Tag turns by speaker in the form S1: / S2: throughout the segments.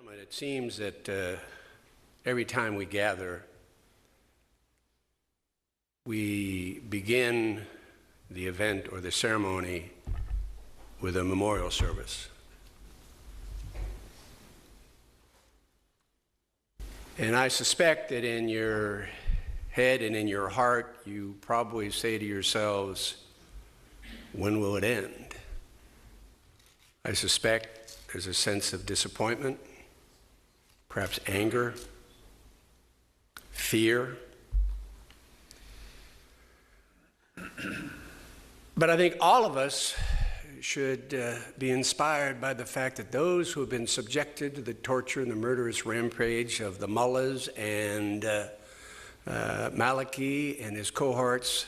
S1: gentlemen, it seems that every time we gather, we begin the event or the ceremony with a memorial service. And I suspect that in your head and in your heart, you probably say to yourselves, when will it end? I suspect there's a sense of disappointment, perhaps anger, fear. But I think all of us should be inspired by the fact that those who have been subjected to the torture and the murderous rampage of the mullahs and Maliki and his cohorts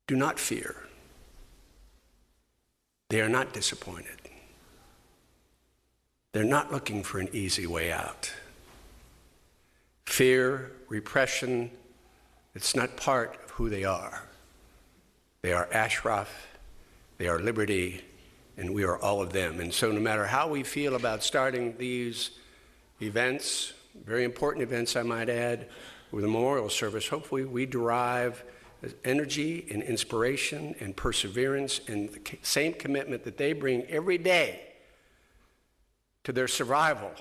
S1: do not fear. They are not disappointed. They're not looking for an easy way out. Fear, repression, it's not part of who they are. They are Ashraf, they are liberty, and we are all of them. And so no matter how we feel about starting these events, very important events I might add, with a memorial service, hopefully we derive energy and inspiration and perseverance and the same commitment that they bring every day to their survival.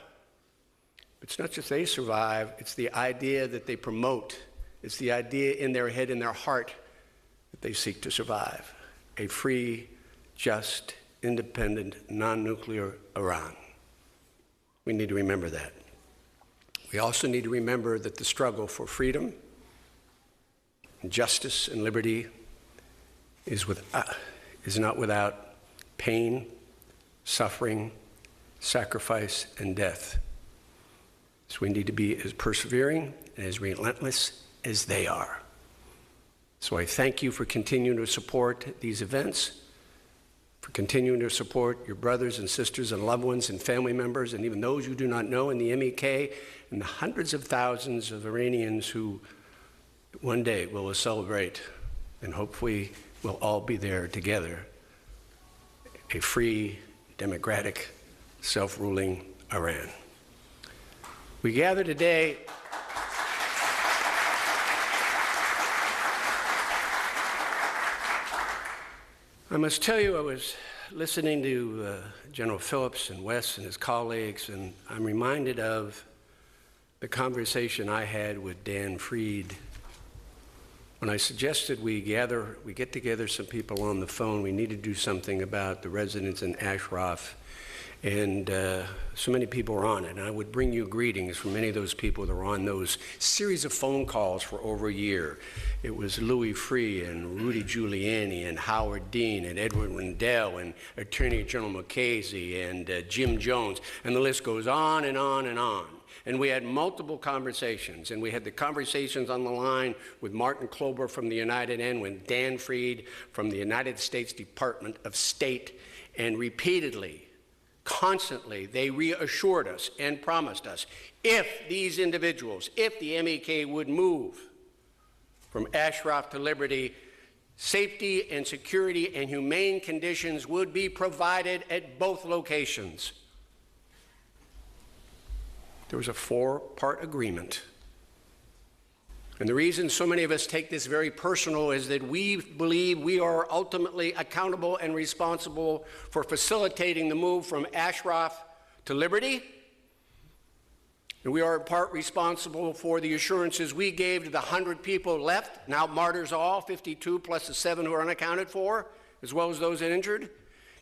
S1: It's not just they survive, it's the idea that they promote. It's the idea in their head and their heart that they seek to survive. A free, just, independent, non-nuclear Iran. We need to remember that. We also need to remember that the struggle for freedom, justice, and liberty is not without pain, suffering, sacrifice, and death. So we need to be as persevering and as relentless as they are. So I thank you for continuing to support these events, for continuing to support your brothers and sisters and loved ones and family members and even those you do not know in the MEK and the hundreds of thousands of Iranians who one day will celebrate, and hopefully we'll all be there together, a free, democratic, self-ruling Iran. We gather today I must tell you, I was listening to General Phillips and Wes and his colleagues, and I'm reminded of the conversation I had with Dan Fried when I suggested we get together some people on the phone. We need to do something about the residents in Ashraf. And so many people are on it. And I would bring you greetings from many of those people that were on those series of phone calls for over a year. It was Louis Freeh and Rudy Giuliani and Howard Dean and Edward Rendell and Attorney General Mukasey and Jim Jones. And the list goes on and on and on. And we had multiple conversations, and we had the conversations on the line with Martin Klober from the United End, with Dan Fried from the United States Department of State, and repeatedly, constantly, they reassured us and promised us, if these individuals, if the MEK would move from Ashraf to liberty, safety and security and humane conditions would be provided at both locations. There was a 4-part agreement. And the reason so many of us take this very personal is that we believe we are ultimately accountable and responsible for facilitating the move from Ashraf to liberty. And we are in part responsible for the assurances we gave to the 100 people left, now martyrs all, 52 plus the 7 who are unaccounted for, as well as those injured.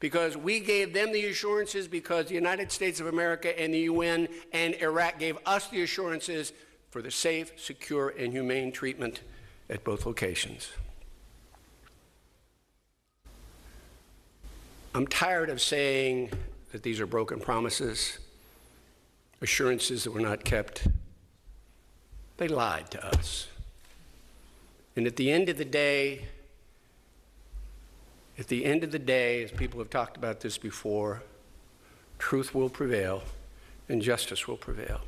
S1: Because we gave them the assurances because the United States of America and the UN and Iraq gave us the assurances for the safe, secure, and humane treatment at both locations. I'm tired of saying that these are broken promises, assurances that were not kept. They lied to us. And at the end of the day, as people have talked about this before, truth will prevail and justice will prevail.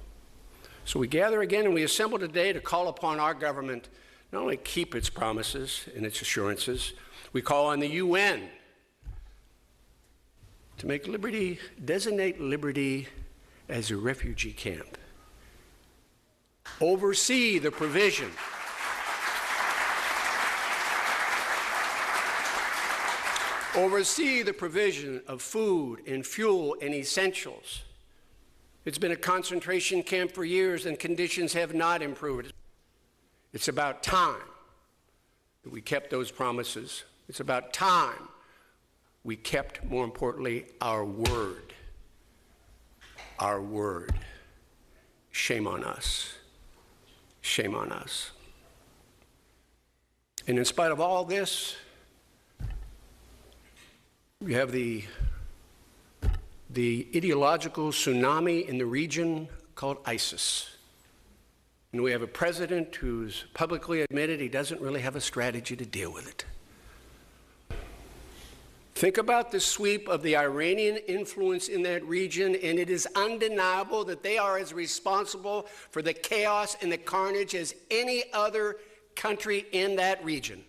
S1: So we gather again and we assemble today to call upon our government not only keep its promises and its assurances, we call on the UN to make designate Liberty as a refugee camp. Oversee the provision of food and fuel and essentials. It's been a concentration camp for years and conditions have not improved. It's about time that we kept those promises. It's about time we kept, more importantly, our word. Our word. Shame on us. Shame on us. And in spite of all this, we have the ideological tsunami in the region called ISIS. And we have a president who's publicly admitted he doesn't really have a strategy to deal with it. Think about the sweep of the Iranian influence in that region, and it is undeniable that they are as responsible for the chaos and the carnage as any other country in that region.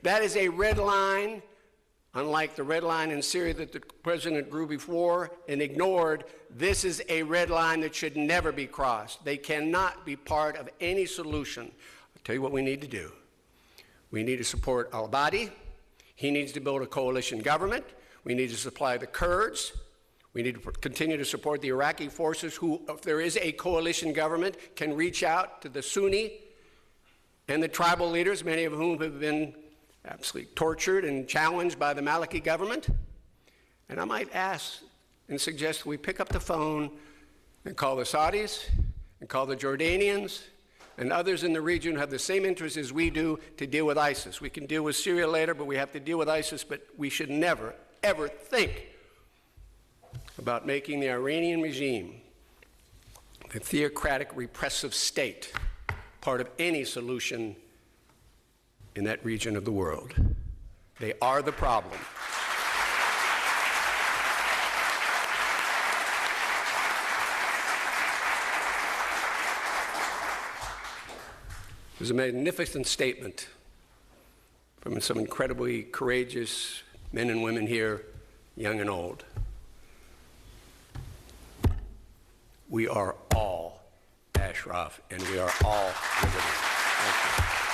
S1: That is a red line, unlike the red line in Syria that the president drew before and ignored. This is a red line that should never be crossed. They cannot be part of any solution. I'll tell you what we need to do. We need to support al-Abadi. He needs to build a coalition government. We need to supply the Kurds. We need to continue to support the Iraqi forces who, if there is a coalition government, can reach out to the Sunni and the tribal leaders, many of whom have been absolutely tortured and challenged by the Maliki government. And I might ask and suggest we pick up the phone and call the Saudis and call the Jordanians and others in the region who have the same interests as we do to deal with ISIS. We can deal with Syria later, but we have to deal with ISIS, but we should never, ever think about making the Iranian regime, the theocratic repressive state, part of any solution in that region of the world. They are the problem. It was a magnificent statement from some incredibly courageous men and women here, young and old. We are all Ashraf, and we are all liberty. Thank you.